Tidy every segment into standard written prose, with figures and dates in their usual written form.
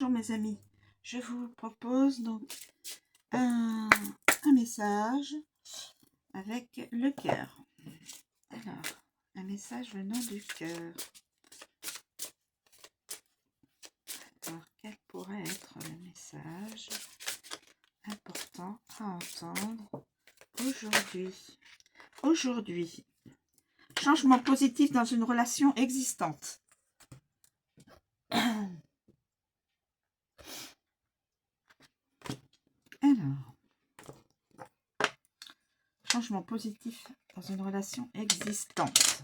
Bonjour mes amis, je vous propose donc un message avec le cœur. Alors, un message venant du cœur. Alors, quel pourrait être le message important à entendre aujourd'hui? Aujourd'hui, changement positif dans une relation existante. Alors, changement positif dans une relation existante.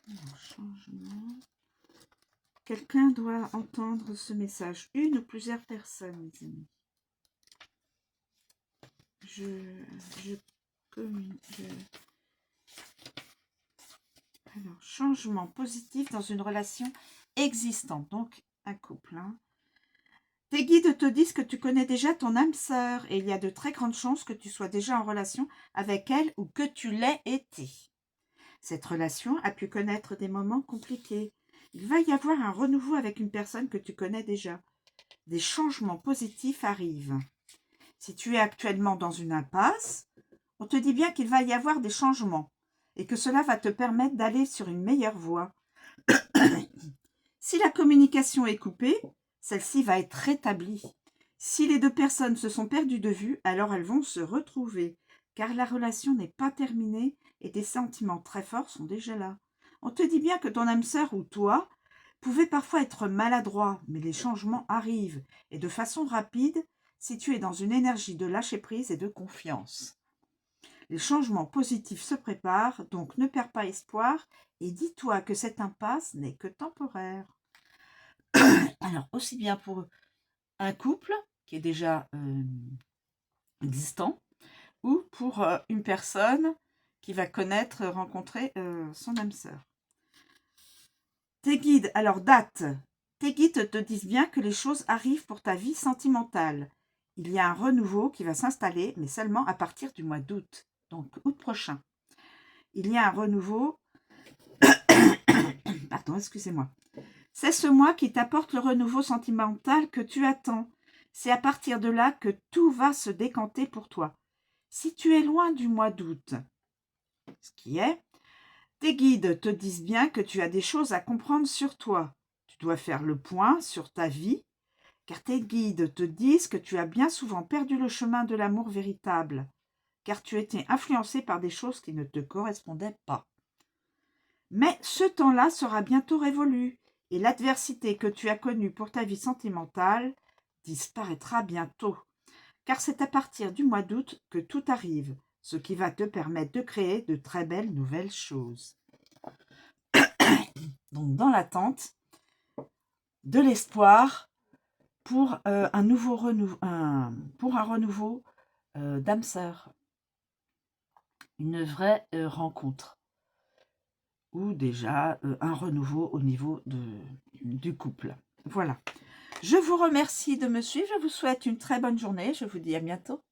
Alors, changement. Quelqu'un doit entendre ce message. Une ou plusieurs personnes, mes amis. Alors, changement positif dans une relation existante. Donc, un couple. Tes guides te disent que tu connais déjà ton âme sœur et il y a de très grandes chances que tu sois déjà en relation avec elle ou que tu l'aies été. Cette relation a pu connaître des moments compliqués. Il va y avoir un renouveau avec une personne que tu connais déjà. Des changements positifs arrivent. Si tu es actuellement dans une impasse, on te dit bien qu'il va y avoir des changements et que cela va te permettre d'aller sur une meilleure voie. Si la communication est coupée, celle-ci va être rétablie. Si les deux personnes se sont perdues de vue, alors elles vont se retrouver, car la relation n'est pas terminée et des sentiments très forts sont déjà là. On te dit bien que ton âme sœur ou toi pouvait parfois être maladroit, mais les changements arrivent, et de façon rapide, si tu es dans une énergie de lâcher-prise et de confiance. Les changements positifs se préparent, donc ne perds pas espoir et dis-toi que cette impasse n'est que temporaire. Alors, aussi bien pour un couple qui est déjà existant, ou pour une personne qui va rencontrer son âme sœur. Tes guides, alors date, tes guides te disent bien que les choses arrivent pour ta vie sentimentale. Il y a un renouveau qui va s'installer, mais seulement à partir du mois d'août, donc août prochain. Il y a un renouveau, pardon, excusez-moi. C'est ce mois qui t'apporte le renouveau sentimental que tu attends. C'est à partir de là que tout va se décanter pour toi. Si tu es loin du mois d'août, ce qui est, tes guides te disent bien que tu as des choses à comprendre sur toi. Tu dois faire le point sur ta vie, car tes guides te disent que tu as bien souvent perdu le chemin de l'amour véritable, car tu étais influencé par des choses qui ne te correspondaient pas. Mais ce temps-là sera bientôt révolu, et l'adversité que tu as connue pour ta vie sentimentale disparaîtra bientôt, car c'est à partir du mois d'août que tout arrive, ce qui va te permettre de créer de très belles nouvelles choses. Donc, dans l'attente de l'espoir pour un nouveau renouveau d'âme sœur, une vraie rencontre, ou déjà un renouveau au niveau du couple. Voilà. Je vous remercie de me suivre, je vous souhaite une très bonne journée, je vous dis à bientôt.